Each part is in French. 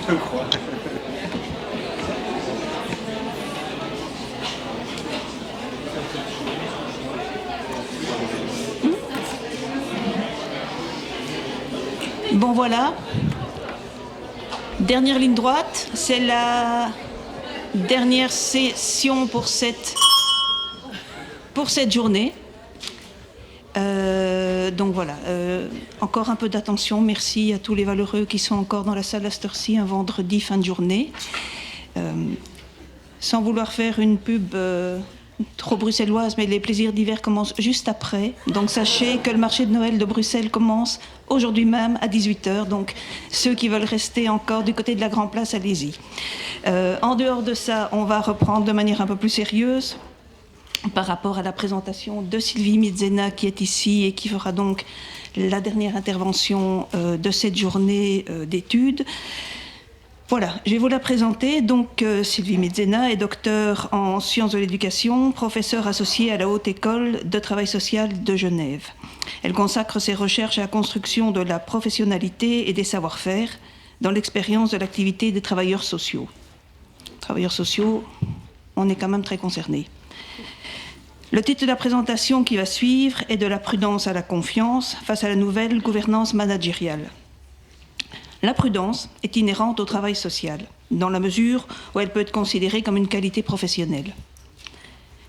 Je crois. Bon voilà, dernière ligne droite, c'est la dernière session pour cette journée. Donc voilà, encore un peu d'attention, merci à tous les valeureux qui sont encore dans la salle à cette heure-ci, un vendredi fin de journée. Sans vouloir faire une pub trop bruxelloise, mais les plaisirs d'hiver commencent juste après. Donc sachez que le marché de Noël de Bruxelles commence aujourd'hui même à 18h. Donc ceux qui veulent rester encore du côté de la Grand Place, allez-y. En dehors de ça, on va reprendre de manière un peu plus sérieuse par rapport à la présentation de Sylvie Midzena qui est ici et qui fera donc la dernière intervention de cette journée d'études. Voilà, je vais vous la présenter. Donc, Sylvie Midzena est docteure en sciences de l'éducation, professeure associée à la Haute École de travail social de Genève. Elle consacre ses recherches à la construction de la professionnalité et des savoir-faire dans l'expérience de l'activité des travailleurs sociaux. Travailleurs sociaux, on est quand même très concernés. Le titre de la présentation qui va suivre est « De la prudence à la confiance face à la nouvelle gouvernance managériale ». La prudence est inhérente au travail social, dans la mesure où elle peut être considérée comme une qualité professionnelle.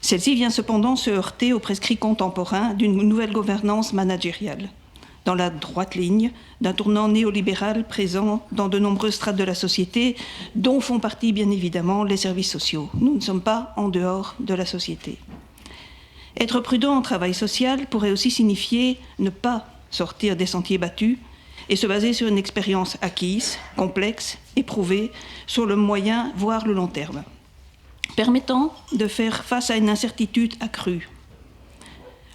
Celle-ci vient cependant se heurter aux prescrits contemporains d'une nouvelle gouvernance managériale, dans la droite ligne d'un tournant néolibéral présent dans de nombreuses strates de la société, dont font partie bien évidemment les services sociaux. Nous ne sommes pas en dehors de la société. Être prudent en travail social pourrait aussi signifier ne pas sortir des sentiers battus et se baser sur une expérience acquise, complexe, éprouvée, sur le moyen, voire le long terme, permettant de faire face à une incertitude accrue.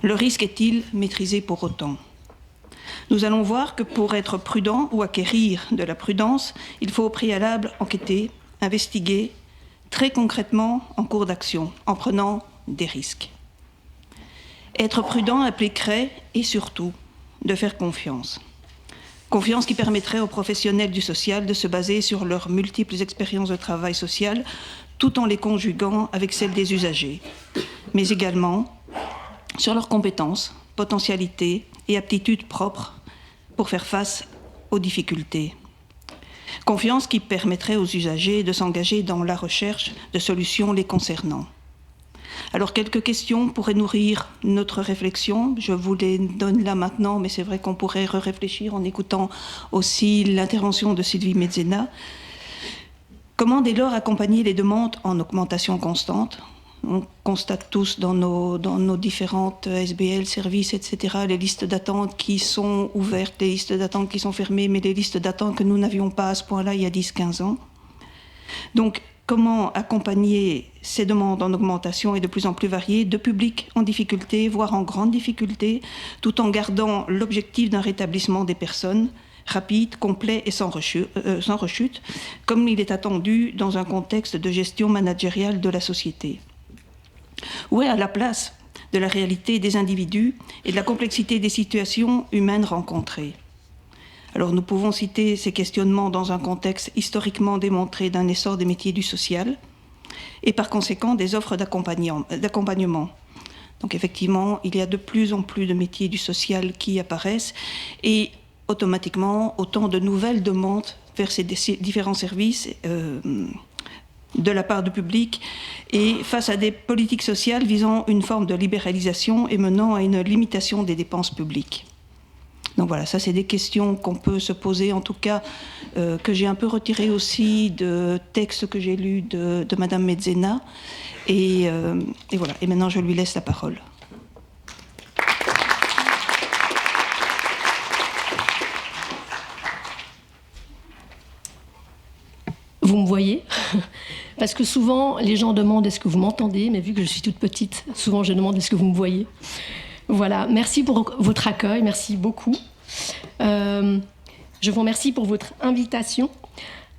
Le risque est-il maîtrisé pour autant ? Nous allons voir que pour être prudent ou acquérir de la prudence, il faut au préalable enquêter, investiguer, très concrètement en cours d'action, en prenant des risques. Être prudent impliquerait, et surtout, de faire confiance. Confiance qui permettrait aux professionnels du social de se baser sur leurs multiples expériences de travail social, tout en les conjuguant avec celles des usagers, mais également sur leurs compétences, potentialités et aptitudes propres pour faire face aux difficultés. Confiance qui permettrait aux usagers de s'engager dans la recherche de solutions les concernant. Alors, quelques questions pourraient nourrir notre réflexion. Je vous les donne là maintenant, mais c'est vrai qu'on pourrait réfléchir en écoutant aussi l'intervention de Sylvie Midzena. Comment dès lors accompagner les demandes en augmentation constante ? On constate tous dans nos différentes SBL, services, etc., les listes d'attente qui sont ouvertes, les listes d'attente qui sont fermées, mais les listes d'attente que nous n'avions pas à ce point-là il y a 10-15 ans. Donc, comment accompagner ces demandes en augmentation et de plus en plus variées, de publics en difficulté, voire en grande difficulté, tout en gardant l'objectif d'un rétablissement des personnes rapide, complet et sans rechute, comme il est attendu dans un contexte de gestion managériale de la société. Où est à la place de la réalité des individus et de la complexité des situations humaines rencontrées ? Alors nous pouvons citer ces questionnements dans un contexte historiquement démontré d'un essor des métiers du social et par conséquent des offres d'accompagnement. Donc effectivement, il y a de plus en plus de métiers du social qui apparaissent et automatiquement autant de nouvelles demandes vers ces différents services de la part du public et face à des politiques sociales visant une forme de libéralisation et menant à une limitation des dépenses publiques. Donc voilà, ça c'est des questions qu'on peut se poser, en tout cas que j'ai un peu retirées aussi de textes que j'ai lus de Madame Midzena. Et voilà, et maintenant je lui laisse la parole. Vous me voyez ? Parce que souvent, les gens demandent « est-ce que vous m'entendez ?» Mais vu que je suis toute petite, souvent je demande « est-ce que vous me voyez ?» Voilà, merci pour votre accueil, merci beaucoup. Je vous remercie pour votre invitation.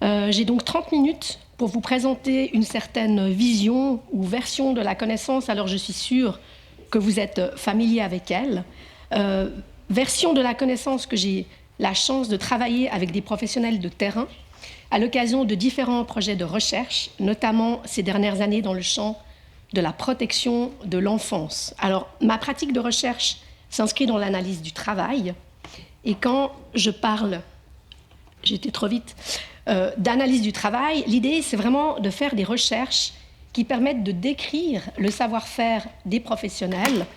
J'ai donc 30 minutes pour vous présenter une certaine vision ou version de la connaissance. Alors je suis sûre que vous êtes familier avec elle. version de la connaissance que j'ai la chance de travailler avec des professionnels de terrain à l'occasion de différents projets de recherche, notamment ces dernières années dans le champ de la protection de l'enfance. Alors, ma pratique de recherche s'inscrit dans l'analyse du travail, et quand je parle, j'étais trop vite, d'analyse du travail, l'idée, c'est vraiment de faire des recherches qui permettent de décrire le savoir-faire des professionnels,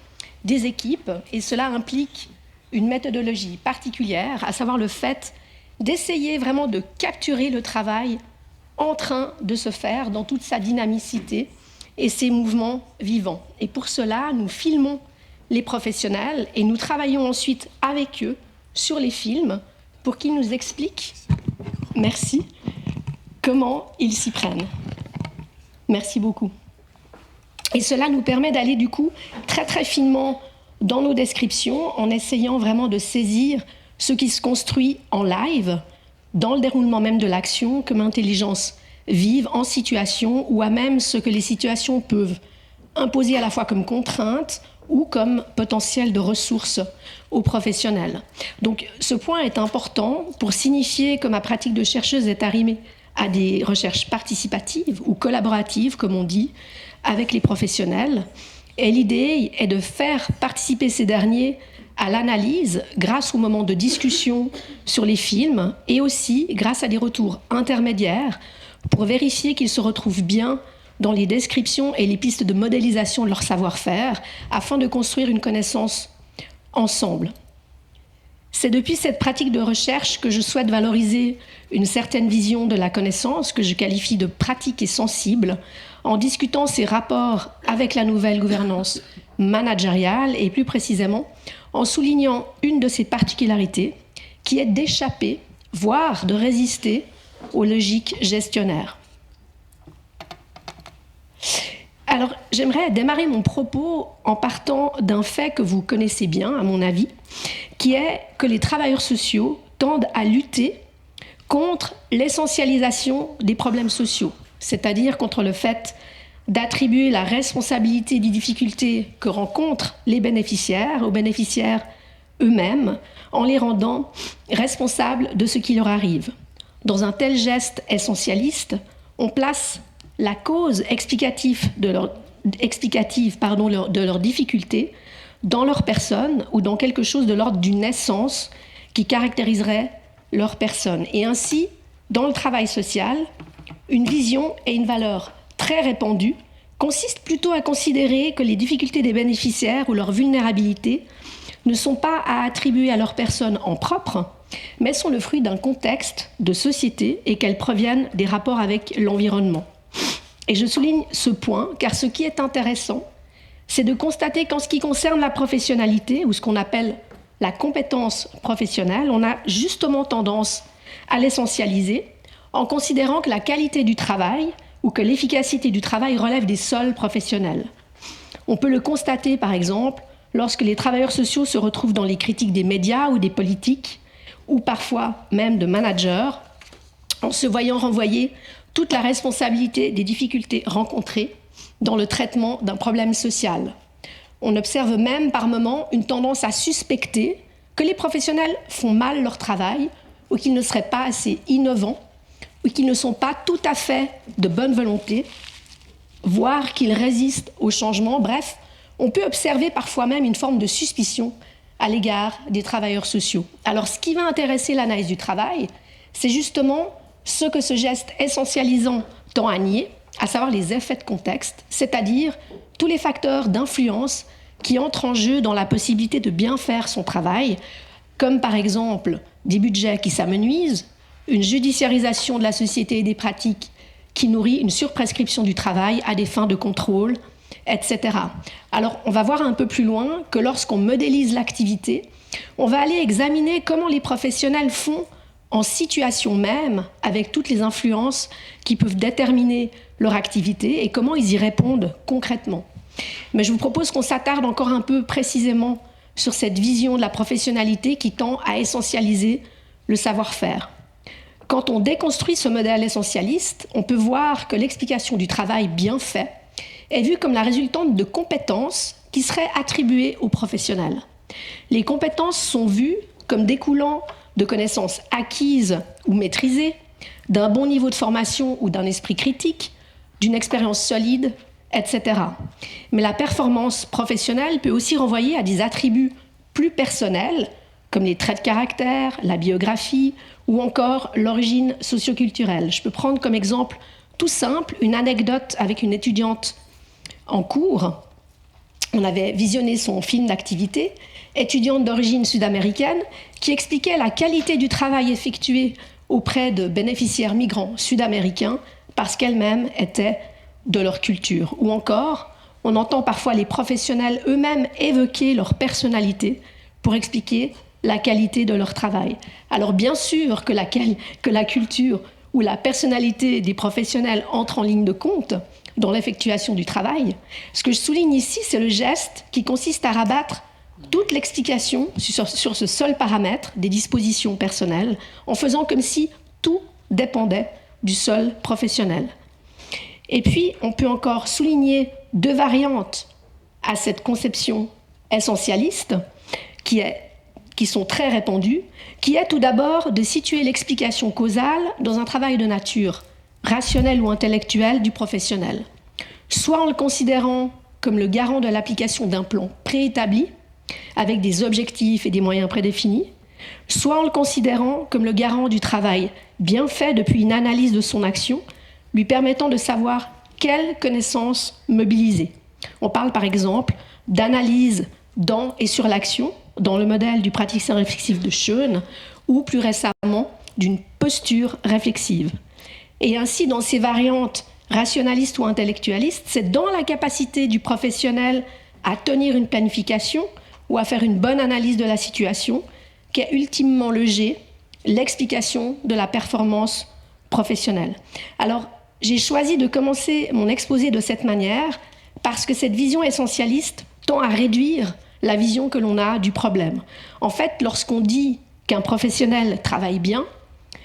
des équipes, et cela implique une méthodologie particulière, à savoir le fait d'essayer vraiment de capturer le travail en train de se faire dans toute sa dynamicité et ses mouvements vivants. Et pour cela, nous filmons les professionnels et nous travaillons ensuite avec eux sur les films pour qu'ils nous expliquent, merci, comment ils s'y prennent. Merci beaucoup. Et cela nous permet d'aller du coup très très finement dans nos descriptions en essayant vraiment de saisir ce qui se construit en live, dans le déroulement même de l'action, comme intelligence vive en situation, ou à même ce que les situations peuvent imposer à la fois comme contrainte ou comme potentiel de ressources aux professionnels. Donc ce point est important pour signifier que ma pratique de chercheuse est arrimée à des recherches participatives ou collaboratives, comme on dit, avec les professionnels. Et l'idée est de faire participer ces derniers à l'analyse grâce aux moments de discussion sur les films et aussi grâce à des retours intermédiaires pour vérifier qu'ils se retrouvent bien dans les descriptions et les pistes de modélisation de leur savoir-faire afin de construire une connaissance ensemble. C'est depuis cette pratique de recherche que je souhaite valoriser une certaine vision de la connaissance que je qualifie de pratique et sensible en discutant ses rapports avec la nouvelle gouvernance managériale et plus précisément en soulignant une de ses particularités qui est d'échapper, voire de résister aux logiques gestionnaires. Alors, j'aimerais démarrer mon propos en partant d'un fait que vous connaissez bien, à mon avis, qui est que les travailleurs sociaux tendent à lutter contre l'essentialisation des problèmes sociaux, c'est-à-dire contre le fait d'attribuer la responsabilité des difficultés que rencontrent les bénéficiaires aux bénéficiaires eux-mêmes en les rendant responsables de ce qui leur arrive. Dans un tel geste essentialiste, on place la cause explicative de leurs difficultés dans leur personne ou dans quelque chose de l'ordre d'une essence qui caractériserait leur personne. Et ainsi, dans le travail social, une vision et une valeur très répandue consiste plutôt à considérer que les difficultés des bénéficiaires ou leur vulnérabilité ne sont pas à attribuer à leur personne en propre, mais sont le fruit d'un contexte de société et qu'elles proviennent des rapports avec l'environnement. Et je souligne ce point, car ce qui est intéressant, c'est de constater qu'en ce qui concerne la professionnalité, ou ce qu'on appelle la compétence professionnelle, on a justement tendance à l'essentialiser en considérant que la qualité du travail ou que l'efficacité du travail relève des seuls professionnels. On peut le constater, par exemple, lorsque les travailleurs sociaux se retrouvent dans les critiques des médias ou des politiques, ou parfois même de managers, en se voyant renvoyer toute la responsabilité des difficultés rencontrées dans le traitement d'un problème social. On observe même par moments une tendance à suspecter que les professionnels font mal leur travail ou qu'ils ne seraient pas assez innovants ou qu'ils ne sont pas tout à fait de bonne volonté, voire qu'ils résistent au changement. Bref, on peut observer parfois même une forme de suspicion à l'égard des travailleurs sociaux. Alors, ce qui va intéresser l'analyse du travail, c'est justement ce que ce geste essentialisant tend à nier, à savoir les effets de contexte, c'est-à-dire tous les facteurs d'influence qui entrent en jeu dans la possibilité de bien faire son travail, comme par exemple des budgets qui s'amenuisent, une judiciarisation de la société et des pratiques qui nourrit une surprescription du travail à des fins de contrôle, etc. Alors, on va voir un peu plus loin que lorsqu'on modélise l'activité, on va aller examiner comment les professionnels font en situation même, avec toutes les influences qui peuvent déterminer leur activité et comment ils y répondent concrètement. Mais je vous propose qu'on s'attarde encore un peu précisément sur cette vision de la professionnalité qui tend à essentialiser le savoir-faire. Quand on déconstruit ce modèle essentialiste, on peut voir que l'explication du travail bien fait est vue comme la résultante de compétences qui seraient attribuées aux professionnels. Les compétences sont vues comme découlant de connaissances acquises ou maîtrisées, d'un bon niveau de formation ou d'un esprit critique, d'une expérience solide, etc. Mais la performance professionnelle peut aussi renvoyer à des attributs plus personnels, comme les traits de caractère, la biographie ou encore l'origine socioculturelle. Je peux prendre comme exemple tout simple une anecdote avec une étudiante en cours. On avait visionné son film d'activité, étudiante d'origine sud-américaine, qui expliquait la qualité du travail effectué auprès de bénéficiaires migrants sud-américains parce qu'elle-même était de leur culture. Ou encore, on entend parfois les professionnels eux-mêmes évoquer leur personnalité pour expliquer la qualité de leur travail. Alors bien sûr que la culture ou la personnalité des professionnels entre en ligne de compte dans l'effectuation du travail. Ce que je souligne ici, c'est le geste qui consiste à rabattre toute l'explication sur ce seul paramètre des dispositions personnelles, en faisant comme si tout dépendait du seul professionnel. Et puis, on peut encore souligner deux variantes à cette conception essentialiste qui sont très répandues, qui est tout d'abord de situer l'explication causale dans un travail de nature, rationnelle ou intellectuelle du professionnel, soit en le considérant comme le garant de l'application d'un plan préétabli, avec des objectifs et des moyens prédéfinis, soit en le considérant comme le garant du travail bien fait depuis une analyse de son action, lui permettant de savoir quelles connaissances mobiliser. On parle par exemple d'analyse dans et sur l'action, dans le modèle du praticien réflexif de Schoen, ou plus récemment d'une posture réflexive. Et ainsi, dans ces variantes rationalistes ou intellectualistes, c'est dans la capacité du professionnel à tenir une planification ou à faire une bonne analyse de la situation qu'est ultimement logée l'explication de la performance professionnelle. Alors, j'ai choisi de commencer mon exposé de cette manière parce que cette vision essentialiste tend à réduire la vision que l'on a du problème. En fait, lorsqu'on dit qu'un professionnel travaille bien,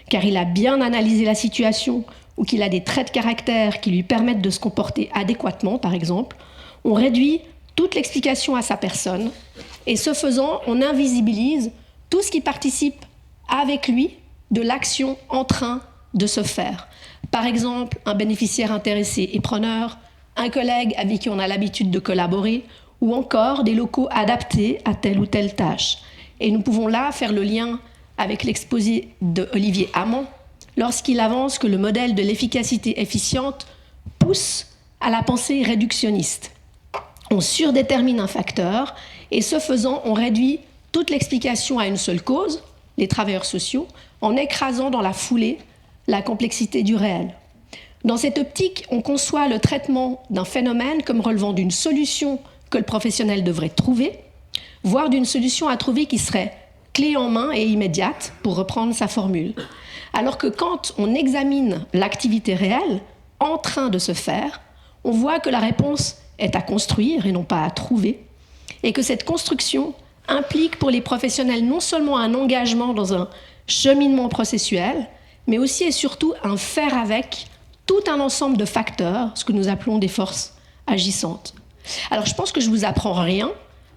car il a bien analysé la situation ou qu'il a des traits de caractère qui lui permettent de se comporter adéquatement, par exemple, on réduit toute l'explication à sa personne et ce faisant, on invisibilise tout ce qui participe avec lui de l'action en train de se faire. Par exemple, un bénéficiaire intéressé et preneur, un collègue avec qui on a l'habitude de collaborer, ou encore des locaux adaptés à telle ou telle tâche. Et nous pouvons là faire le lien avec l'exposé de Olivier Hamon, lorsqu'il avance que le modèle de l'efficacité efficiente pousse à la pensée réductionniste. On surdétermine un facteur, et ce faisant, on réduit toute l'explication à une seule cause, les travailleurs sociaux, en écrasant dans la foulée la complexité du réel. Dans cette optique, on conçoit le traitement d'un phénomène comme relevant d'une solution que le professionnel devrait trouver, voire d'une solution à trouver qui serait clé en main et immédiate, pour reprendre sa formule. Alors que quand on examine l'activité réelle en train de se faire, on voit que la réponse est à construire et non pas à trouver, et que cette construction implique pour les professionnels non seulement un engagement dans un cheminement processuel, mais aussi et surtout un faire avec tout un ensemble de facteurs, ce que nous appelons des forces agissantes. Alors je pense que je ne vous apprends rien,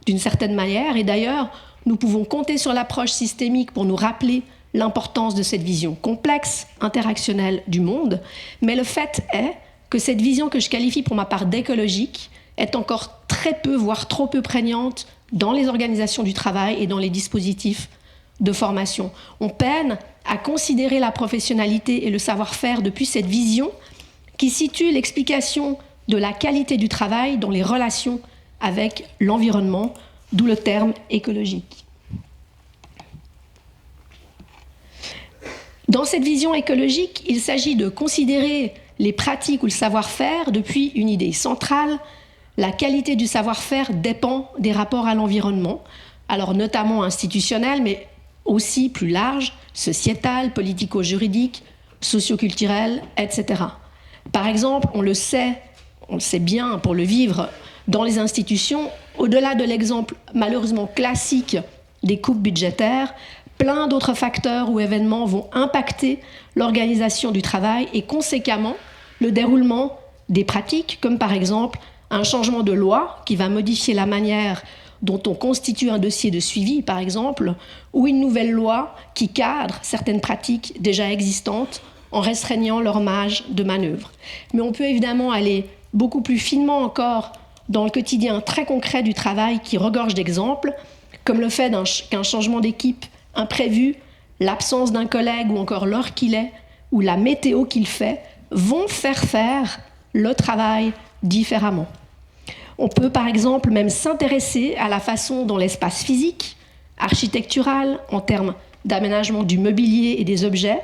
d'une certaine manière, et d'ailleurs, nous pouvons compter sur l'approche systémique pour nous rappeler l'importance de cette vision complexe, interactionnelle du monde, mais le fait est que cette vision que je qualifie pour ma part d'écologique est encore très peu, voire trop peu prégnante dans les organisations du travail et dans les dispositifs de formation. On peine à considérer la professionnalité et le savoir-faire depuis cette vision qui situe l'explication de la qualité du travail dans les relations avec l'environnement, d'où le terme écologique. Dans cette vision écologique, il s'agit de considérer les pratiques ou le savoir-faire depuis une idée centrale. La qualité du savoir-faire dépend des rapports à l'environnement, alors notamment institutionnels, mais aussi plus large, sociétal, politico-juridique, socio-culturel, etc. Par exemple, on le sait bien pour le vivre dans les institutions, au-delà de l'exemple malheureusement classique des coupes budgétaires, plein d'autres facteurs ou événements vont impacter l'organisation du travail et conséquemment le déroulement des pratiques, comme par exemple un changement de loi qui va modifier la manière dont on constitue un dossier de suivi, par exemple, ou une nouvelle loi qui cadre certaines pratiques déjà existantes en restreignant leur marge de manœuvre. Mais on peut évidemment aller beaucoup plus finement encore dans le quotidien très concret du travail qui regorge d'exemples, comme le fait qu'un changement d'équipe imprévu, l'absence d'un collègue ou encore l'heure qu'il est, ou la météo qu'il fait, vont faire le travail différemment. On peut par exemple même s'intéresser à la façon dont l'espace physique, architectural, en termes d'aménagement du mobilier et des objets,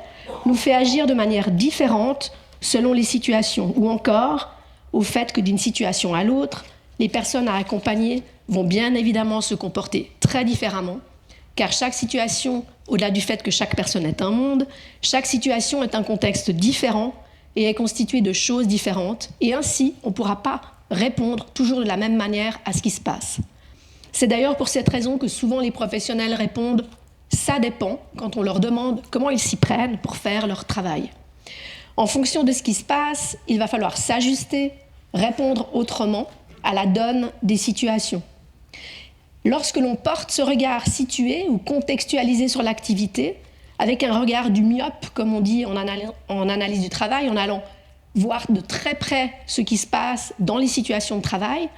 nous fait agir de manière différente selon les situations, ou encore au fait que d'une situation à l'autre, les personnes à accompagner vont bien évidemment se comporter très différemment, car chaque situation, au-delà du fait que chaque personne est un monde, chaque situation est un contexte différent et est constituée de choses différentes, et ainsi on ne pourra pas répondre toujours de la même manière à ce qui se passe. C'est d'ailleurs pour cette raison que souvent les professionnels répondent « ça dépend » quand on leur demande comment ils s'y prennent pour faire leur travail. En fonction de ce qui se passe, il va falloir s'ajuster, répondre autrement à la donne des situations. Lorsque l'on porte ce regard situé ou contextualisé sur l'activité, avec un regard du myope, comme on dit en analyse du travail, en allant voir de très près ce qui se passe dans les situations de travail,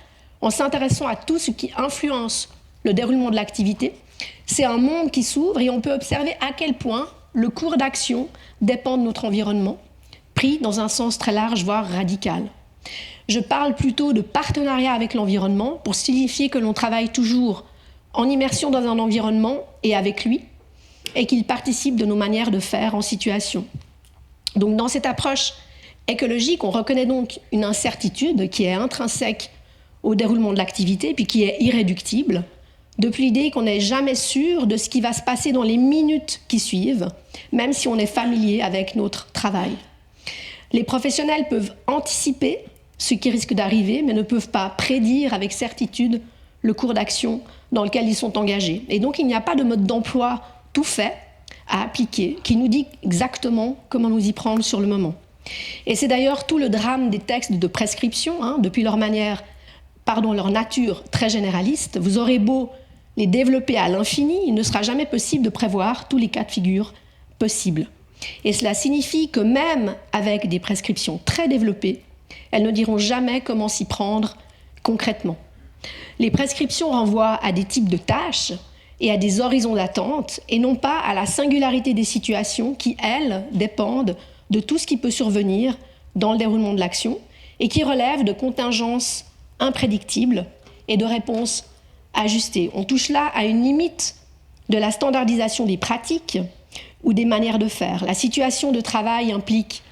en s'intéressant à tout ce qui influence le déroulement de l'activité, c'est un monde qui s'ouvre et on peut observer à quel point le cours d'action dépend de notre environnement, pris dans un sens très large, voire radical. Je parle plutôt de partenariat avec l'environnement pour signifier que l'on travaille toujours en immersion dans un environnement et avec lui, et qu'il participe de nos manières de faire en situation. Donc dans cette approche écologique, on reconnaît donc une incertitude qui est intrinsèque au déroulement de l'activité, puis qui est irréductible, depuis l'idée qu'on n'est jamais sûr de ce qui va se passer dans les minutes qui suivent, même si on est familier avec notre travail. Les professionnels peuvent anticiper ce qui risque d'arriver, mais ne peuvent pas prédire avec certitude le cours d'action dans lequel ils sont engagés. Et donc il n'y a pas de mode d'emploi tout fait à appliquer qui nous dit exactement comment nous y prendre sur le moment. Et c'est d'ailleurs tout le drame des textes de prescription, depuis leur nature très généraliste. Vous aurez beau les développer à l'infini, il ne sera jamais possible de prévoir tous les cas de figure possibles. Et cela signifie que même avec des prescriptions très développées, elles ne diront jamais comment s'y prendre concrètement. Les prescriptions renvoient à des types de tâches et à des horizons d'attente, et non pas à la singularité des situations qui, elles, dépendent de tout ce qui peut survenir dans le déroulement de l'action et qui relèvent de contingences imprédictibles et de réponses ajustées. On touche là à une limite de la standardisation des pratiques ou des manières de faire. La situation de travail implique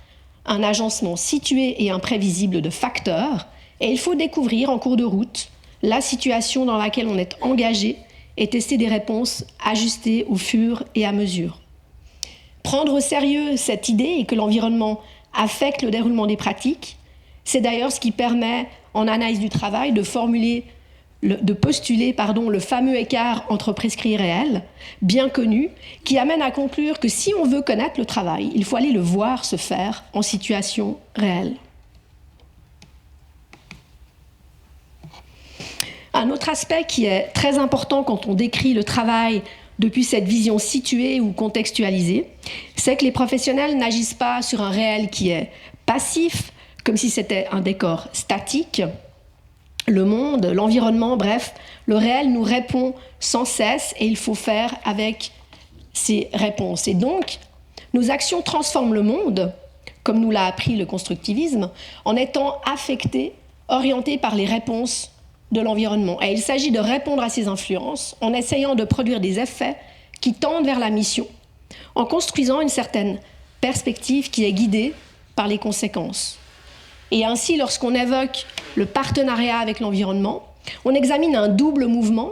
un agencement situé et imprévisible de facteurs, et il faut découvrir en cours de route la situation dans laquelle on est engagé et tester des réponses ajustées au fur et à mesure. Prendre au sérieux cette idée et que l'environnement affecte le déroulement des pratiques, c'est d'ailleurs ce qui permet, en analyse du travail, de postuler le fameux écart entre prescrit et réel, bien connu, qui amène à conclure que si on veut connaître le travail, il faut aller le voir se faire en situation réelle. Un autre aspect qui est très important quand on décrit le travail depuis cette vision située ou contextualisée, c'est que les professionnels n'agissent pas sur un réel qui est passif, comme si c'était un décor statique. Le monde, l'environnement, bref, le réel nous répond sans cesse et il faut faire avec ces réponses. Et donc, nos actions transforment le monde, comme nous l'a appris le constructivisme, en étant affectées, orientées par les réponses de l'environnement. Et il s'agit de répondre à ces influences en essayant de produire des effets qui tendent vers la mission, en construisant une certaine perspective qui est guidée par les conséquences. Et ainsi, lorsqu'on évoque le partenariat avec l'environnement, on examine un double mouvement,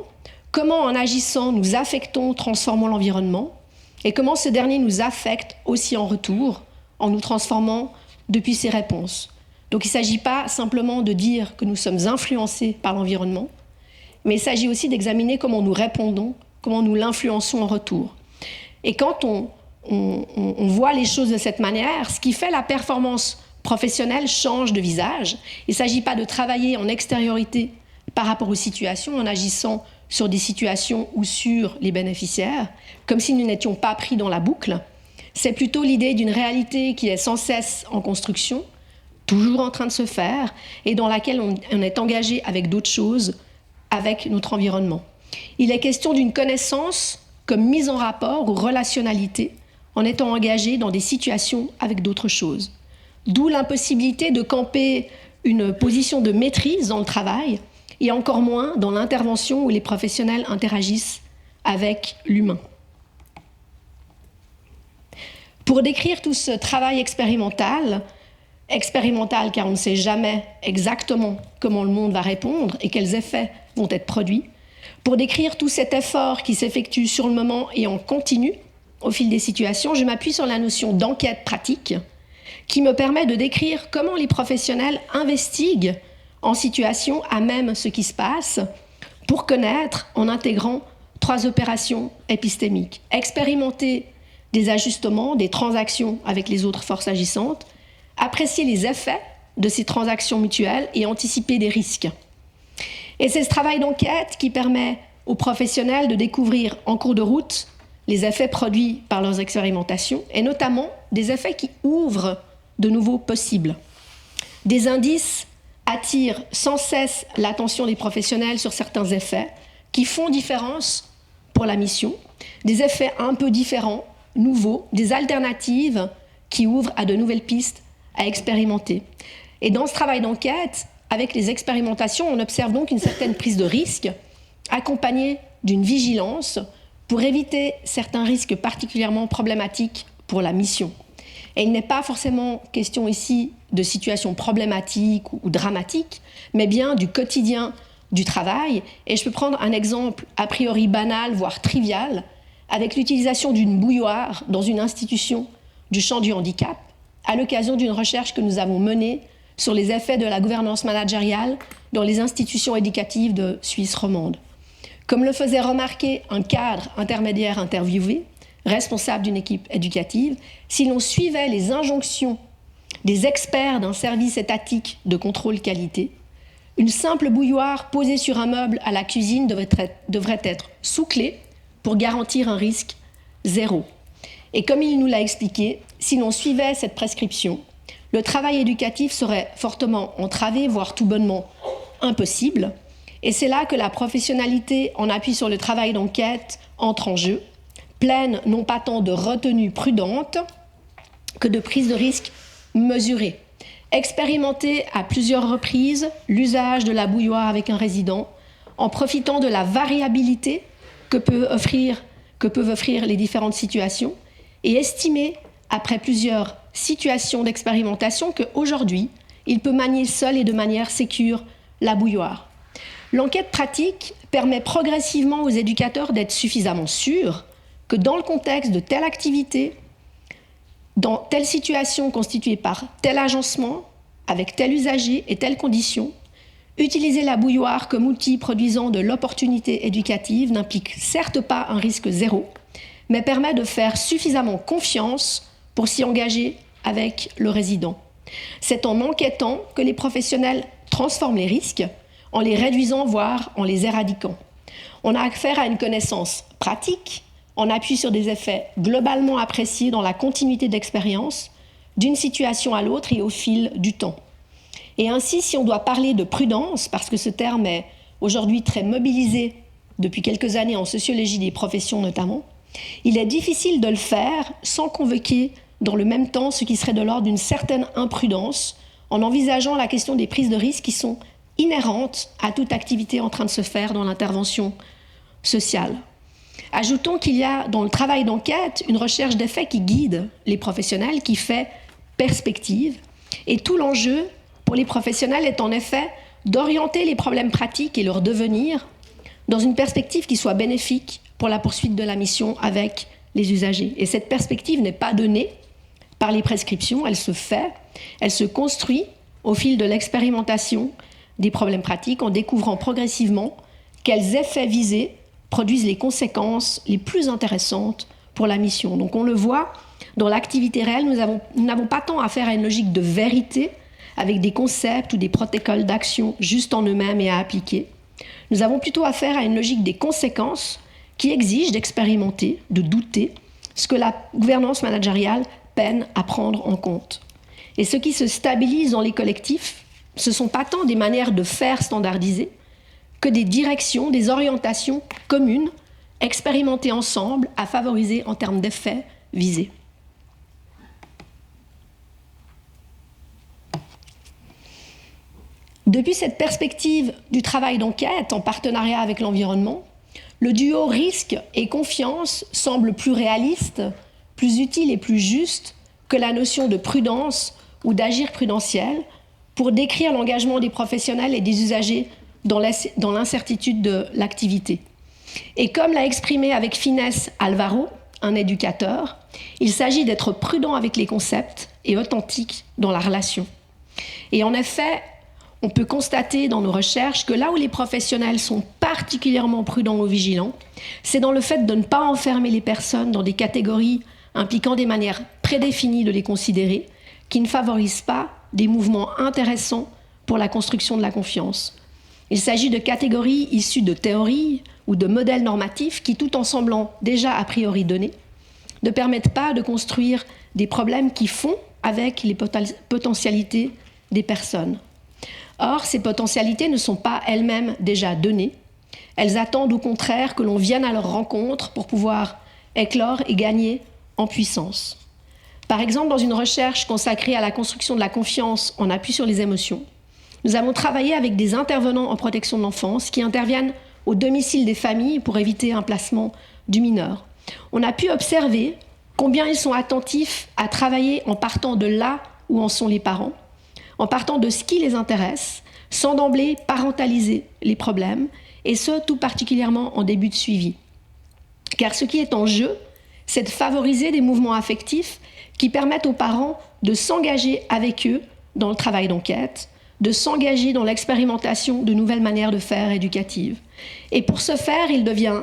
comment en agissant nous affectons, transformons l'environnement, et comment ce dernier nous affecte aussi en retour, en nous transformant depuis ses réponses. Donc il ne s'agit pas simplement de dire que nous sommes influencés par l'environnement, mais il s'agit aussi d'examiner comment nous répondons, comment nous l'influençons en retour. Et quand on voit les choses de cette manière, ce qui fait la performance professionnelle change de visage. Il ne s'agit pas de travailler en extériorité par rapport aux situations, en agissant sur des situations ou sur les bénéficiaires, comme si nous n'étions pas pris dans la boucle. C'est plutôt l'idée d'une réalité qui est sans cesse en construction, toujours en train de se faire, et dans laquelle on est engagé avec d'autres choses, avec notre environnement. Il est question d'une connaissance comme mise en rapport ou relationnalité, en étant engagé dans des situations avec d'autres choses. D'où l'impossibilité de camper une position de maîtrise dans le travail, et encore moins dans l'intervention où les professionnels interagissent avec l'humain. Pour décrire tout ce travail expérimental car on ne sait jamais exactement comment le monde va répondre et quels effets vont être produits, pour décrire tout cet effort qui s'effectue sur le moment et en continu au fil des situations, je m'appuie sur la notion d'enquête pratique qui me permet de décrire comment les professionnels investiguent en situation à même ce qui se passe pour connaître en intégrant 3 opérations épistémiques. Expérimenter des ajustements, des transactions avec les autres forces agissantes, apprécier les effets de ces transactions mutuelles et anticiper des risques. Et c'est ce travail d'enquête qui permet aux professionnels de découvrir en cours de route les effets produits par leurs expérimentations et notamment des effets qui ouvrent de nouveaux possibles. Des indices attirent sans cesse l'attention des professionnels sur certains effets qui font différence pour la mission, des effets un peu différents, nouveaux, des alternatives qui ouvrent à de nouvelles pistes à expérimenter. Et dans ce travail d'enquête, avec les expérimentations, on observe donc une certaine prise de risque, accompagnée d'une vigilance pour éviter certains risques particulièrement problématiques pour la mission. Et il n'est pas forcément question ici de situations problématiques ou dramatiques, mais bien du quotidien du travail. Et je peux prendre un exemple a priori banal, voire trivial, avec l'utilisation d'une bouilloire dans une institution du champ du handicap, à l'occasion d'une recherche que nous avons menée sur les effets de la gouvernance managériale dans les institutions éducatives de Suisse romande. Comme le faisait remarquer un cadre intermédiaire interviewé, responsable d'une équipe éducative, si l'on suivait les injonctions des experts d'un service étatique de contrôle qualité, une simple bouilloire posée sur un meuble à la cuisine devrait être sous clé pour garantir un risque zéro. Et comme il nous l'a expliqué, si l'on suivait cette prescription, le travail éducatif serait fortement entravé, voire tout bonnement impossible. Et c'est là que la professionnalité, en appui sur le travail d'enquête, entre en jeu, pleine non pas tant de retenue prudente que de prise de risque mesurée. Expérimenter à plusieurs reprises l'usage de la bouilloire avec un résident, en profitant de la variabilité que peuvent offrir les différentes situations, et estimer, après plusieurs situations d'expérimentation, qu'aujourd'hui, il peut manier seul et de manière sécure la bouilloire. L'enquête pratique permet progressivement aux éducateurs d'être suffisamment sûrs que dans le contexte de telle activité, dans telle situation constituée par tel agencement, avec tel usager et telle condition, utiliser la bouilloire comme outil produisant de l'opportunité éducative n'implique certes pas un risque zéro, mais permet de faire suffisamment confiance pour s'y engager avec le résident. C'est en enquêtant que les professionnels transforment les risques, en les réduisant, voire en les éradiquant. On a affaire à une connaissance pratique, en appui sur des effets globalement appréciés dans la continuité d'expérience, d'une situation à l'autre et au fil du temps. Et ainsi, si on doit parler de prudence, parce que ce terme est aujourd'hui très mobilisé depuis quelques années en sociologie des professions notamment, il est difficile de le faire sans convoquer dans le même temps ce qui serait de l'ordre d'une certaine imprudence, en envisageant la question des prises de risques qui sont inhérentes à toute activité en train de se faire dans l'intervention sociale. Ajoutons qu'il y a dans le travail d'enquête une recherche d'effets qui guide les professionnels, qui fait perspective. Et tout l'enjeu pour les professionnels est en effet d'orienter les problèmes pratiques et leur devenir dans une perspective qui soit bénéfique pour la poursuite de la mission avec les usagers. Et cette perspective n'est pas donnée par les prescriptions, elle se fait, elle se construit au fil de l'expérimentation des problèmes pratiques en découvrant progressivement quels effets visés produisent les conséquences les plus intéressantes pour la mission. Donc on le voit, dans l'activité réelle, nous n'avons pas tant affaire à une logique de vérité avec des concepts ou des protocoles d'action juste en eux-mêmes et à appliquer. Nous avons plutôt affaire à une logique des conséquences qui exige d'expérimenter, de douter, ce que la gouvernance managériale peine à prendre en compte. Et ce qui se stabilise dans les collectifs, ce ne sont pas tant des manières de faire standardisées que des directions, des orientations communes, expérimentées ensemble à favoriser en termes d'effets visés. Depuis cette perspective du travail d'enquête en partenariat avec l'environnement, le duo risque et confiance semble plus réaliste, plus utile et plus juste que la notion de prudence ou d'agir prudentiel pour décrire l'engagement des professionnels et des usagers dans l'incertitude de l'activité. Et comme l'a exprimé avec finesse Alvaro, un éducateur, il s'agit d'être prudent avec les concepts et authentique dans la relation. Et en effet, on peut constater dans nos recherches que là où les professionnels sont particulièrement prudents ou vigilants, c'est dans le fait de ne pas enfermer les personnes dans des catégories impliquant des manières prédéfinies de les considérer, qui ne favorisent pas des mouvements intéressants pour la construction de la confiance. Il s'agit de catégories issues de théories ou de modèles normatifs qui, tout en semblant déjà a priori donnés, ne permettent pas de construire des problèmes qui font avec les potentialités des personnes. Or, ces potentialités ne sont pas elles-mêmes déjà données. Elles attendent au contraire que l'on vienne à leur rencontre pour pouvoir éclore et gagner en puissance. Par exemple, dans une recherche consacrée à la construction de la confiance en appui sur les émotions, nous avons travaillé avec des intervenants en protection de l'enfance qui interviennent au domicile des familles pour éviter un placement du mineur. On a pu observer combien ils sont attentifs à travailler en partant de là où en sont les parents, en partant de ce qui les intéresse, sans d'emblée parentaliser les problèmes, et ce, tout particulièrement en début de suivi. Car ce qui est en jeu, c'est de favoriser des mouvements affectifs qui permettent aux parents de s'engager avec eux dans le travail d'enquête, de s'engager dans l'expérimentation de nouvelles manières de faire éducatives. Et pour ce faire, il devient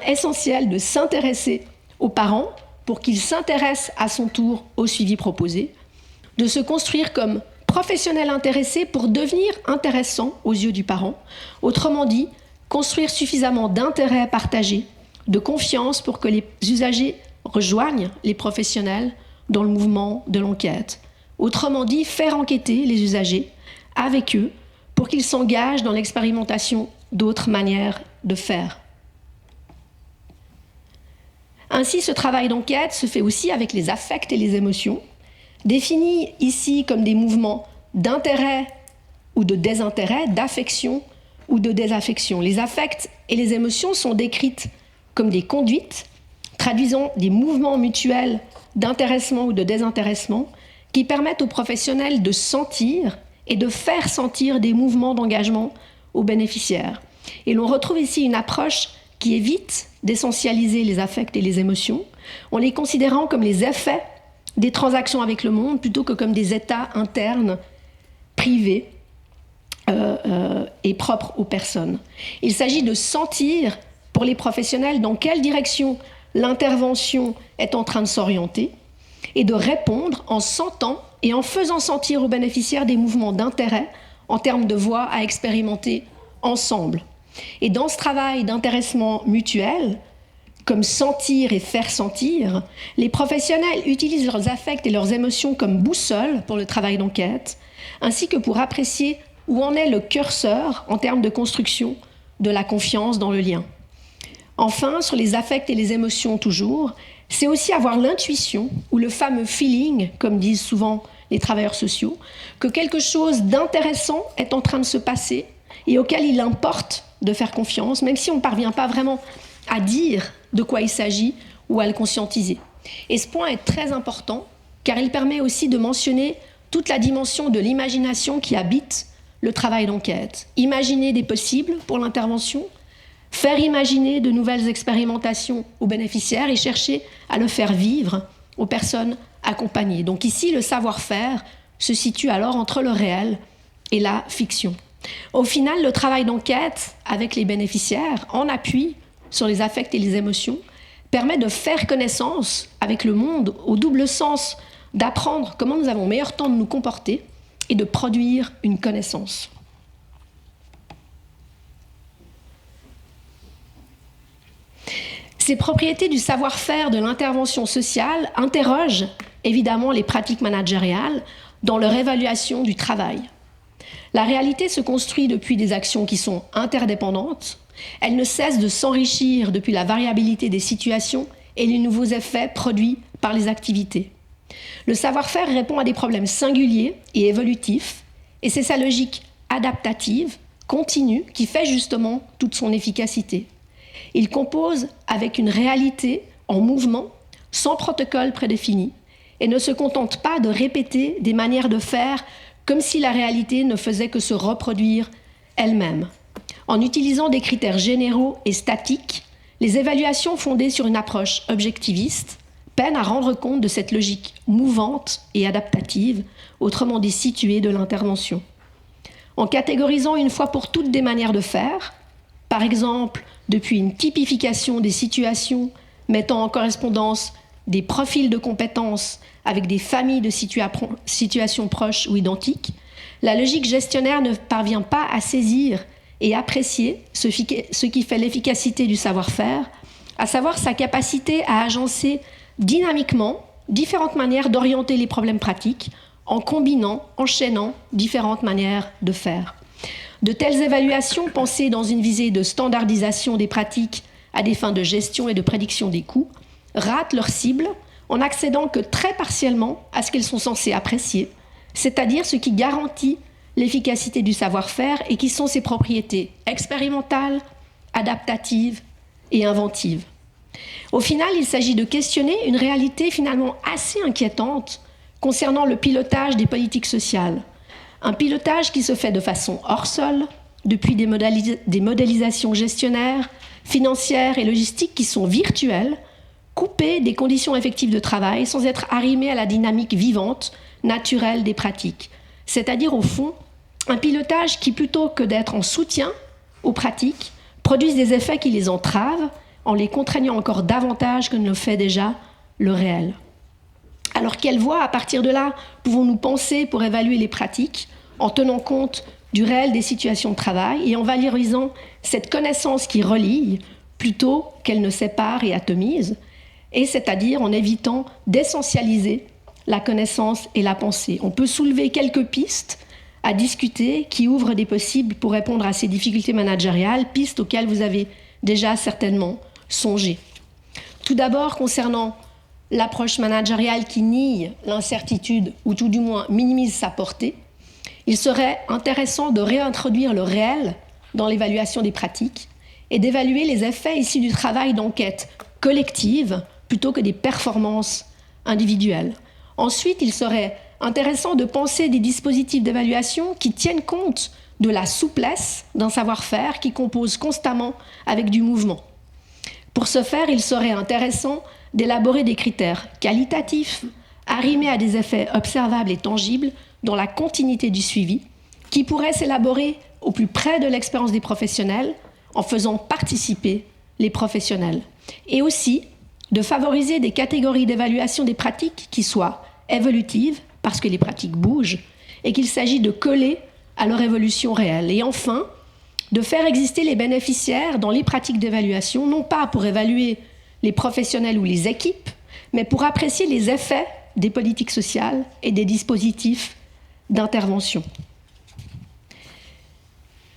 essentiel de s'intéresser aux parents pour qu'ils s'intéressent à son tour au suivi proposé, de se construire comme professionnel intéressé pour devenir intéressant aux yeux du parent. Autrement dit, construire suffisamment d'intérêt partagé, de confiance pour que les usagers rejoignent les professionnels dans le mouvement de l'enquête. Autrement dit, faire enquêter les usagers avec eux pour qu'ils s'engagent dans l'expérimentation d'autres manières de faire. Ainsi, ce travail d'enquête se fait aussi avec les affects et les émotions, définis ici comme des mouvements d'intérêt ou de désintérêt, d'affection ou de désaffection. Les affects et les émotions sont décrites comme des conduites, traduisant des mouvements mutuels d'intéressement ou de désintéressement qui permettent aux professionnels de sentir et de faire sentir des mouvements d'engagement aux bénéficiaires. Et l'on retrouve ici une approche qui évite d'essentialiser les affects et les émotions, en les considérant comme les effets des transactions avec le monde plutôt que comme des états internes privés et propres aux personnes. Il s'agit de sentir pour les professionnels dans quelle direction l'intervention est en train de s'orienter et de répondre en sentant et en faisant sentir aux bénéficiaires des mouvements d'intérêt en termes de voies à expérimenter ensemble. Et dans ce travail d'intéressement mutuel, comme sentir et faire sentir, les professionnels utilisent leurs affects et leurs émotions comme boussole pour le travail d'enquête, ainsi que pour apprécier où en est le curseur en termes de construction de la confiance dans le lien. Enfin, sur les affects et les émotions toujours, c'est aussi avoir l'intuition, ou le fameux feeling, comme disent souvent les travailleurs sociaux, que quelque chose d'intéressant est en train de se passer et auquel il importe de faire confiance, même si on ne parvient pas vraiment à dire de quoi il s'agit ou à le conscientiser. Et ce point est très important, car il permet aussi de mentionner toute la dimension de l'imagination qui habite le travail d'enquête. Imaginer des possibles pour l'intervention, faire imaginer de nouvelles expérimentations aux bénéficiaires et chercher à le faire vivre aux personnes accompagnées. Donc ici, le savoir-faire se situe alors entre le réel et la fiction. Au final, le travail d'enquête avec les bénéficiaires, en appui sur les affects et les émotions, permet de faire connaissance avec le monde au double sens d'apprendre comment nous avons meilleur temps de nous comporter et de produire une connaissance. Ces propriétés du savoir-faire de l'intervention sociale interrogent évidemment les pratiques managériales dans leur évaluation du travail. La réalité se construit depuis des actions qui sont interdépendantes. Elle ne cesse de s'enrichir depuis la variabilité des situations et les nouveaux effets produits par les activités. Le savoir-faire répond à des problèmes singuliers et évolutifs, et c'est sa logique adaptative, continue, qui fait justement toute son efficacité. Il compose avec une réalité en mouvement, sans protocole prédéfini, et ne se contente pas de répéter des manières de faire comme si la réalité ne faisait que se reproduire elle-même. En utilisant des critères généraux et statiques, les évaluations fondées sur une approche objectiviste peinent à rendre compte de cette logique mouvante et adaptative, autrement dit située de l'intervention. En catégorisant une fois pour toutes des manières de faire, par exemple depuis une typification des situations mettant en correspondance des profils de compétences avec des familles de situations proches ou identiques, la logique gestionnaire ne parvient pas à saisir et apprécier ce qui fait l'efficacité du savoir-faire, à savoir sa capacité à agencer dynamiquement différentes manières d'orienter les problèmes pratiques en combinant, enchaînant différentes manières de faire. De telles évaluations, pensées dans une visée de standardisation des pratiques à des fins de gestion et de prédiction des coûts, ratent leur cible en accédant que très partiellement à ce qu'elles sont censées apprécier, c'est-à-dire ce qui garantit l'efficacité du savoir-faire et qui sont ses propriétés expérimentales, adaptatives et inventives. Au final, il s'agit de questionner une réalité finalement assez inquiétante concernant le pilotage des politiques sociales. Un pilotage qui se fait de façon hors sol, depuis des modélisations gestionnaires, financières et logistiques qui sont virtuelles, coupées des conditions effectives de travail sans être arrimées à la dynamique vivante, naturelle des pratiques. C'est-à-dire, au fond, un pilotage qui, plutôt que d'être en soutien aux pratiques, produise des effets qui les entravent en les contraignant encore davantage que ne le fait déjà le réel. Alors, quelle voie, à partir de là, pouvons-nous penser pour évaluer les pratiques en tenant compte du réel des situations de travail et en valorisant cette connaissance qui relie plutôt qu'elle ne sépare et atomise, et c'est-à-dire en évitant d'essentialiser la connaissance et la pensée. On peut soulever quelques pistes à discuter qui ouvrent des possibles pour répondre à ces difficultés managériales, pistes auxquelles vous avez déjà certainement songé. Tout d'abord, concernant l'approche managériale qui nie l'incertitude ou tout du moins minimise sa portée, il serait intéressant de réintroduire le réel dans l'évaluation des pratiques et d'évaluer les effets issus du travail d'enquête collective plutôt que des performances individuelles. Ensuite, il serait intéressant de penser des dispositifs d'évaluation qui tiennent compte de la souplesse d'un savoir-faire qui compose constamment avec du mouvement. Pour ce faire, il serait intéressant d'élaborer des critères qualitatifs, arrimés à des effets observables et tangibles dans la continuité du suivi, qui pourraient s'élaborer au plus près de l'expérience des professionnels en faisant participer les professionnels. Et aussi de favoriser des catégories d'évaluation des pratiques qui soient évolutives, parce que les pratiques bougent, et qu'il s'agit de coller à leur évolution réelle. Et enfin, de faire exister les bénéficiaires dans les pratiques d'évaluation, non pas pour évaluer les professionnels ou les équipes, mais pour apprécier les effets des politiques sociales et des dispositifs d'intervention.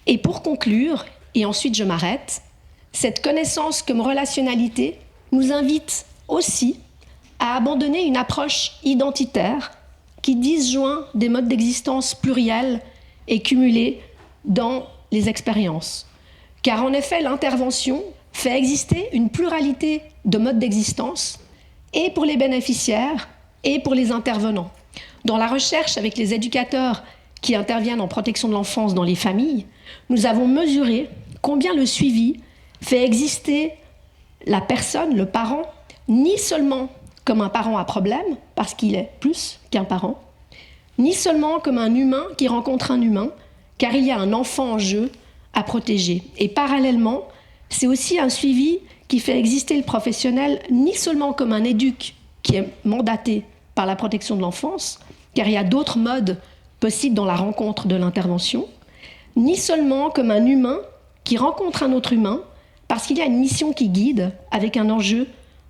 Et pour conclure, et ensuite je m'arrête, cette connaissance comme relationnalité nous invite aussi à abandonner une approche identitaire qui disjoint des modes d'existence pluriels et cumulés dans les expériences. Car en effet, l'intervention fait exister une pluralité de modes d'existence et pour les bénéficiaires et pour les intervenants. Dans la recherche avec les éducateurs qui interviennent en protection de l'enfance dans les familles, nous avons mesuré combien le suivi fait exister la personne, le parent, ni seulement comme un parent à problème, parce qu'il est plus qu'un parent, ni seulement comme un humain qui rencontre un humain, car il y a un enfant en jeu à protéger. Et parallèlement, c'est aussi un suivi qui fait exister le professionnel, ni seulement comme un éduc qui est mandaté par la protection de l'enfance, car il y a d'autres modes possibles dans la rencontre de l'intervention, ni seulement comme un humain qui rencontre un autre humain, parce qu'il y a une mission qui guide avec un enjeu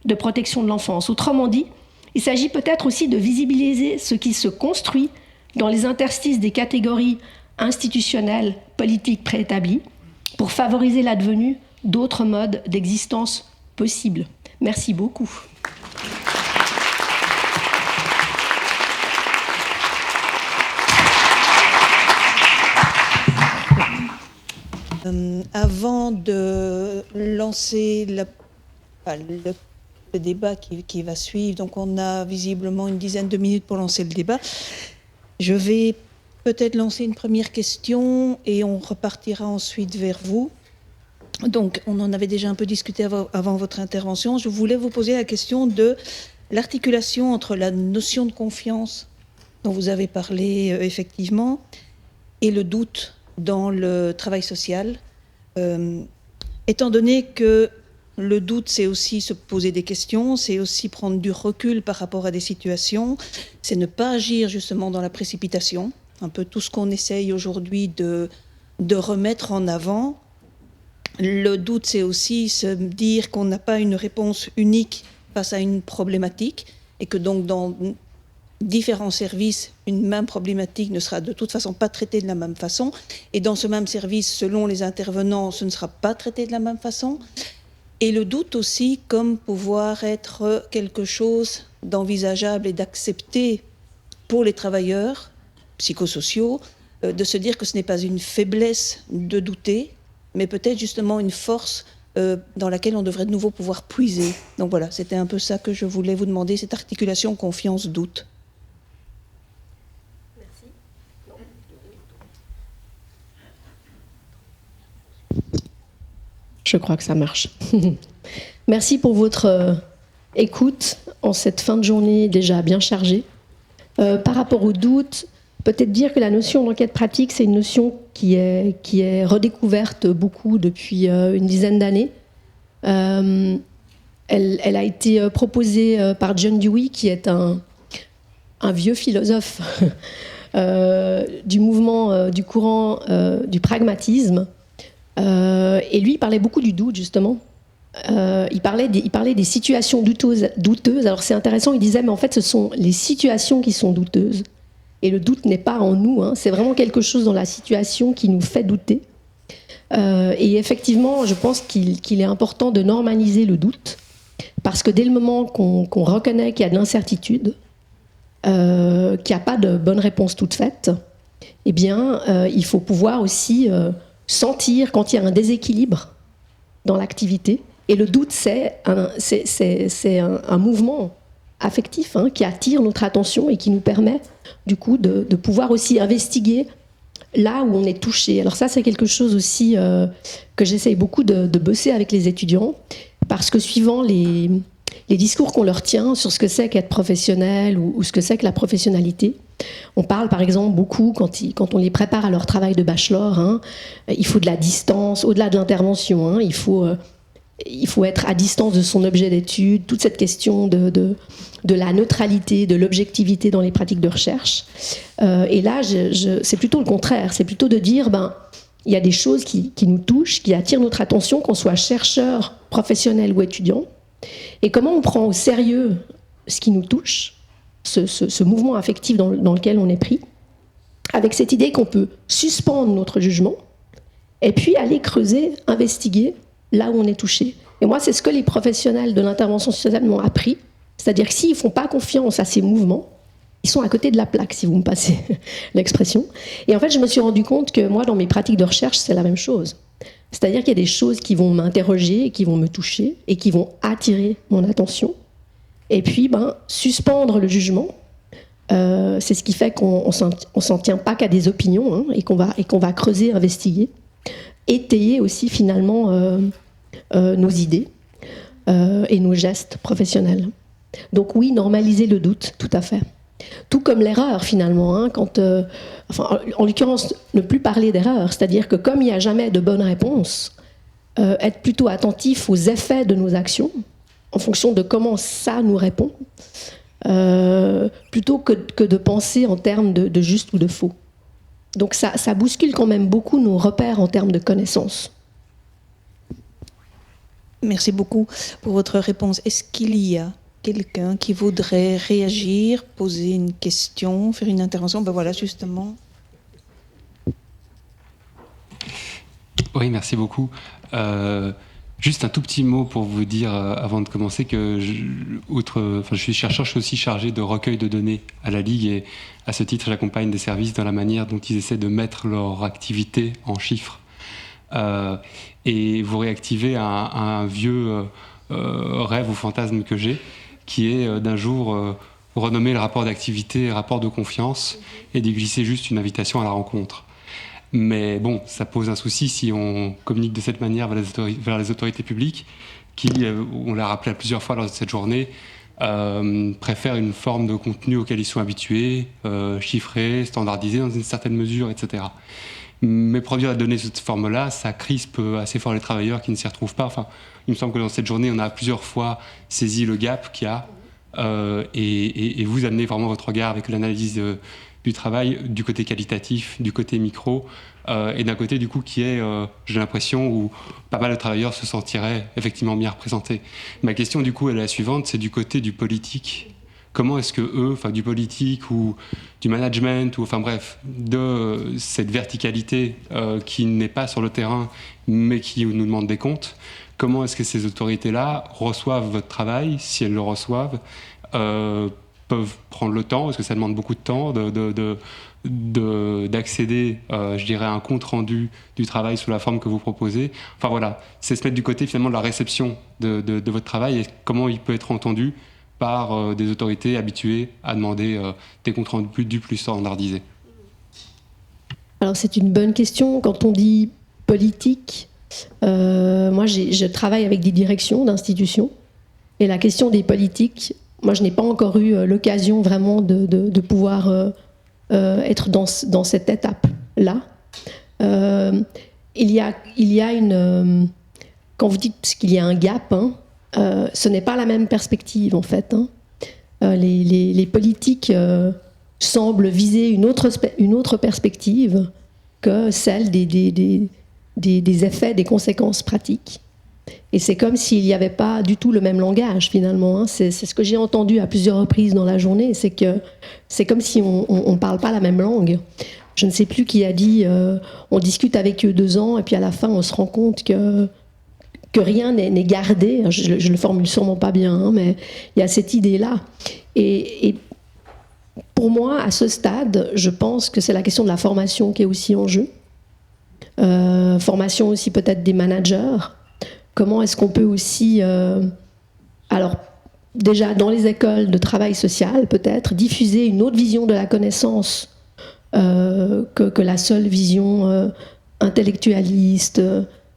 de protection de l'enfance. Autrement dit, il s'agit peut-être aussi de visibiliser ce qui se construit dans les interstices des catégories institutionnelles, politiques préétablies, pour favoriser l'advenue d'autres modes d'existence possibles. Merci beaucoup. Avant de lancer le débat qui va suivre, donc on a visiblement une dizaine de minutes pour lancer le débat, je vais peut-être lancer une première question et on repartira ensuite vers vous. Donc, on en avait déjà un peu discuté avant votre intervention. Je voulais vous poser la question de l'articulation entre la notion de confiance dont vous avez parlé effectivement et le doute dans le travail social. Étant donné que le doute, c'est aussi se poser des questions, c'est aussi prendre du recul par rapport à des situations, c'est ne pas agir justement dans la précipitation, un peu tout ce qu'on essaye aujourd'hui de remettre en avant. Le doute, c'est aussi se dire qu'on n'a pas une réponse unique face à une problématique et que donc dans différents services, une même problématique ne sera de toute façon pas traitée de la même façon. Et dans ce même service, selon les intervenants, ce ne sera pas traité de la même façon. Et le doute aussi comme pouvoir être quelque chose d'envisageable et d'accepter pour les travailleurs psychosociaux, de se dire que ce n'est pas une faiblesse de douter, mais peut-être justement une force dans laquelle on devrait de nouveau pouvoir puiser. Donc voilà, c'était un peu ça que je voulais vous demander, cette articulation confiance-doute. Merci. Je crois que ça marche. Merci pour votre écoute en cette fin de journée déjà bien chargée. Par rapport au doute, peut-être dire que la notion d'enquête pratique, c'est une notion qui est redécouverte beaucoup depuis une dizaine d'années. Elle a été proposée par John Dewey, qui est un vieux philosophe du mouvement, du courant du pragmatisme. Et lui, il parlait beaucoup du doute, justement. Il parlait des situations douteuses. Alors c'est intéressant, il disait, mais en fait, ce sont les situations qui sont douteuses. Et le doute n'est pas en nous, hein. C'est vraiment quelque chose dans la situation qui nous fait douter. Et effectivement, je pense qu'il est important de normaliser le doute, parce que dès le moment qu'on reconnaît qu'il y a de l'incertitude, qu'il n'y a pas de bonne réponse toute faite, eh bien, il faut pouvoir aussi sentir quand il y a un déséquilibre dans l'activité. Et le doute, c'est un mouvement affectif, hein, qui attire notre attention et qui nous permet du coup de pouvoir aussi investiguer là où on est touché. Alors ça, c'est quelque chose aussi que j'essaye beaucoup de bosser avec les étudiants, parce que suivant les discours qu'on leur tient sur ce que c'est qu'être professionnel ou ce que c'est que la professionnalité, on parle par exemple beaucoup quand on les prépare à leur travail de bachelor, hein, il faut de la distance, au-delà de l'intervention, hein, il faut être à distance de son objet d'étude, toute cette question de la neutralité, de l'objectivité dans les pratiques de recherche. Et là, c'est plutôt le contraire, c'est plutôt de dire, il y a des choses qui nous touchent, qui attirent notre attention, qu'on soit chercheur, professionnel ou étudiant, et comment on prend au sérieux ce qui nous touche, ce mouvement affectif dans lequel on est pris, avec cette idée qu'on peut suspendre notre jugement, et puis aller creuser, investiguer, là où on est touché. Et moi, c'est ce que les professionnels de l'intervention sociale m'ont appris. C'est-à-dire que s'ils ne font pas confiance à ces mouvements, ils sont à côté de la plaque, si vous me passez l'expression. Et en fait, je me suis rendu compte que moi, dans mes pratiques de recherche, c'est la même chose. C'est-à-dire qu'il y a des choses qui vont m'interroger, qui vont me toucher, et qui vont attirer mon attention. Et puis, suspendre le jugement, c'est ce qui fait qu'on ne s'en tient pas qu'à des opinions, hein, et qu'on va creuser, investiguer, étayer aussi finalement nos idées et nos gestes professionnels. Donc oui, normaliser le doute, tout à fait. Tout comme l'erreur finalement, hein, en l'occurrence, ne plus parler d'erreur, c'est-à-dire que comme il n'y a jamais de bonne réponse, être plutôt attentif aux effets de nos actions, en fonction de comment ça nous répond, plutôt que de penser en termes de juste ou de faux. Donc ça bouscule quand même beaucoup nos repères en termes de connaissances. Merci beaucoup pour votre réponse. Est-ce qu'il y a quelqu'un qui voudrait réagir, poser une question, faire une intervention? Ben voilà, justement. Oui, merci beaucoup. Juste un tout petit mot pour vous dire, avant de commencer, que je suis chercheur, je suis aussi chargé de recueil de données à la Ligue, et à ce titre, j'accompagne des services dans la manière dont ils essaient de mettre leur activité en chiffres. Et vous réactivez un vieux rêve ou fantasme que j'ai, qui est d'un jour renommer le rapport d'activité rapport de confiance et d'y glisser juste une invitation à la rencontre. Mais bon, ça pose un souci si on communique de cette manière vers les autorités publiques qui, on l'a rappelé à plusieurs fois lors de cette journée, préfèrent une forme de contenu auquel ils sont habitués, chiffré, standardisé dans une certaine mesure, etc. Mais produire la donnée de cette forme-là, ça crispe assez fort les travailleurs qui ne s'y retrouvent pas. Enfin, il me semble que dans cette journée, on a plusieurs fois saisi le gap qu'il y a, et vous amenez vraiment votre regard avec l'analyse du travail, du côté qualitatif, du côté micro, et d'un côté du coup qui est, j'ai l'impression, où pas mal de travailleurs se sentiraient effectivement bien représentés. Ma question du coup elle est la suivante, c'est du côté du politique. Comment est-ce que eux, enfin du politique ou du management, ou enfin bref, de cette verticalité qui n'est pas sur le terrain mais qui nous demande des comptes, comment est-ce que ces autorités-là reçoivent votre travail, si elles le reçoivent, peuvent prendre le temps, parce que ça demande beaucoup de temps, d'accéder, je dirais, à un compte-rendu du travail sous la forme que vous proposez. Enfin voilà, c'est se mettre du côté finalement de la réception de votre travail et comment il peut être entendu par des autorités habituées à demander des comptes-rendus plus standardisés. Alors c'est une bonne question. Quand on dit politique, moi je travaille avec des directions d'institutions, et la question des politiques, moi, je n'ai pas encore eu l'occasion vraiment de pouvoir être dans cette étape-là. Il y a une... quand vous dites qu'il y a un gap, hein, ce n'est pas la même perspective, en fait. Hein. Les politiques semblent viser une autre perspective que celle des effets, des conséquences pratiques. Et c'est comme s'il n'y avait pas du tout le même langage, finalement. Hein. C'est ce que j'ai entendu à plusieurs reprises dans la journée, c'est que c'est comme si on ne parle pas la même langue. Je ne sais plus qui a dit on discute avec eux 2 ans et puis à la fin on se rend compte que rien n'est gardé. Je le formule sûrement pas bien, hein, mais il y a cette idée-là. Et pour moi, à ce stade, je pense que c'est la question de la formation qui est aussi en jeu. Formation aussi peut-être des managers. Comment est-ce qu'on peut aussi, alors déjà dans les écoles de travail social peut-être, diffuser une autre vision de la connaissance que la seule vision intellectualiste,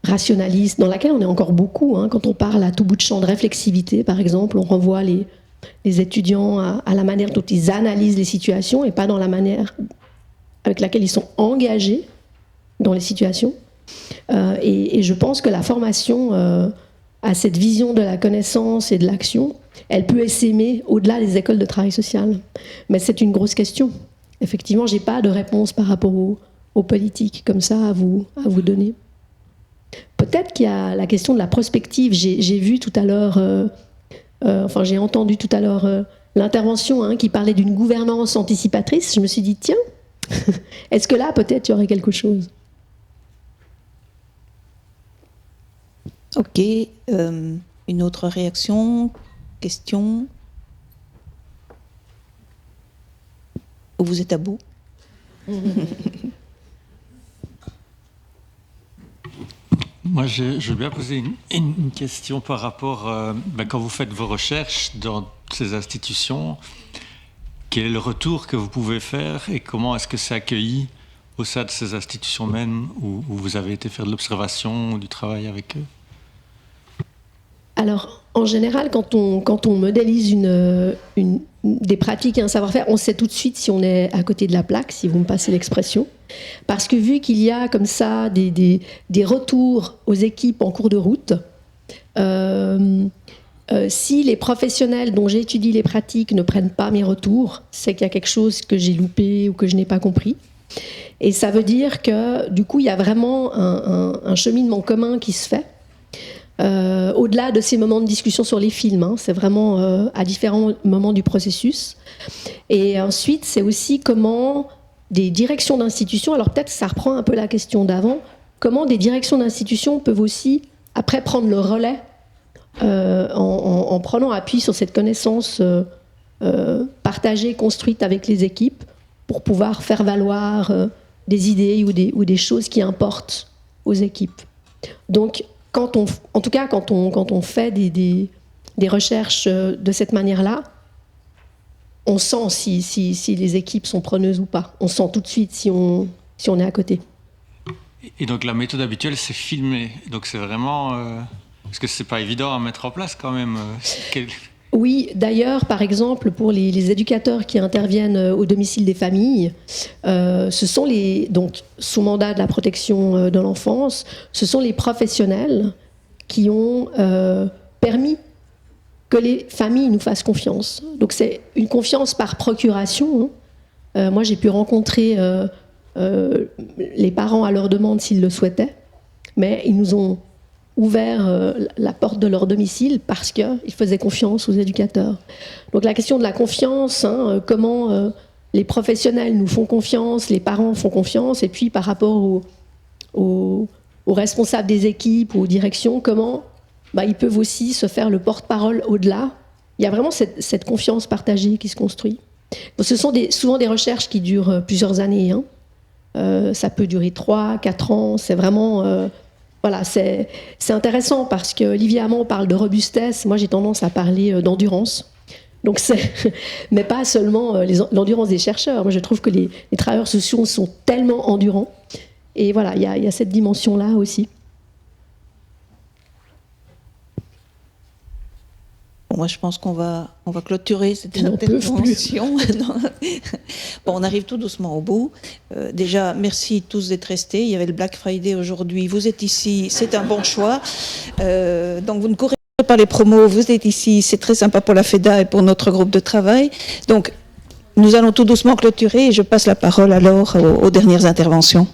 rationaliste, dans laquelle on est encore beaucoup. Hein, quand on parle à tout bout de champ de réflexivité, par exemple, on renvoie les étudiants à la manière dont ils analysent les situations et pas dans la manière avec laquelle ils sont engagés dans les situations. Et je pense que la formation à cette vision de la connaissance et de l'action, elle peut essaimer au-delà des écoles de travail social. Mais c'est une grosse question. Effectivement, je n'ai pas de réponse par rapport aux politiques comme ça à vous donner. Peut-être qu'il y a la question de la prospective. J'ai vu tout à l'heure, j'ai entendu tout à l'heure l'intervention qui parlait d'une gouvernance anticipatrice. Je me suis dit, tiens, est-ce que là, peut-être, il y aurait quelque chose ? Ok, une autre réaction, question? Ou vous êtes à bout? Moi, je veux bien poser une question par rapport, quand vous faites vos recherches dans ces institutions, quel est le retour que vous pouvez faire et comment est-ce que c'est accueilli au sein de ces institutions même où vous avez été faire de l'observation ou du travail avec eux? Alors, en général, quand on modélise des pratiques et un savoir-faire, on sait tout de suite si on est à côté de la plaque, si vous me passez l'expression. Parce que vu qu'il y a comme ça des retours aux équipes en cours de route, si les professionnels dont j'étudie les pratiques ne prennent pas mes retours, c'est qu'il y a quelque chose que j'ai loupé ou que je n'ai pas compris. Et ça veut dire que, du coup, il y a vraiment un cheminement commun qui se fait. au-delà de ces moments de discussion sur les films, hein, c'est vraiment à différents moments du processus. Et ensuite, c'est aussi comment des directions d'institutions, alors peut-être ça reprend un peu la question d'avant, comment des directions d'institutions peuvent aussi, après, prendre le relais en prenant appui sur cette connaissance partagée, construite avec les équipes, pour pouvoir faire valoir des idées ou des choses qui importent aux équipes. Donc, quand on fait des recherches de cette manière-là, on sent si les équipes sont preneuses ou pas. On sent tout de suite si on est à côté. Et donc la méthode habituelle, c'est filmer. Donc c'est vraiment... parce que c'est pas évident à mettre en place quand même. Oui, d'ailleurs, par exemple, pour les éducateurs qui interviennent au domicile des familles, ce sont donc sous mandat de la protection de l'enfance, ce sont les professionnels qui ont permis que les familles nous fassent confiance. Donc c'est une confiance par procuration. Hein. Moi, j'ai pu rencontrer les parents à leur demande s'ils le souhaitaient, mais ils nous ont ouvert la porte de leur domicile parce qu'ils faisaient confiance aux éducateurs. Donc la question de la confiance, hein, comment les professionnels nous font confiance, les parents font confiance, et puis par rapport aux responsables des équipes, aux directions, comment ils peuvent aussi se faire le porte-parole au-delà. Il y a vraiment cette confiance partagée qui se construit. Donc, ce sont souvent des recherches qui durent plusieurs années. Hein. Ça peut durer 3, 4 ans. C'est vraiment... Voilà, c'est intéressant parce que Olivier Hamon parle de robustesse. Moi, j'ai tendance à parler d'endurance. Donc mais pas seulement l'endurance des chercheurs. Moi, je trouve que les travailleurs sociaux sont tellement endurants. Et voilà, il y a cette dimension-là aussi. Moi, je pense qu'on va clôturer cette intervention. Bon, on arrive tout doucement au bout. Déjà, merci tous d'être restés. Il y avait le Black Friday aujourd'hui. Vous êtes ici, c'est un bon choix. Donc, vous ne courez pas les promos. Vous êtes ici, c'est très sympa pour la FEDA et pour notre groupe de travail. Donc, nous allons tout doucement clôturer et je passe la parole alors aux dernières interventions.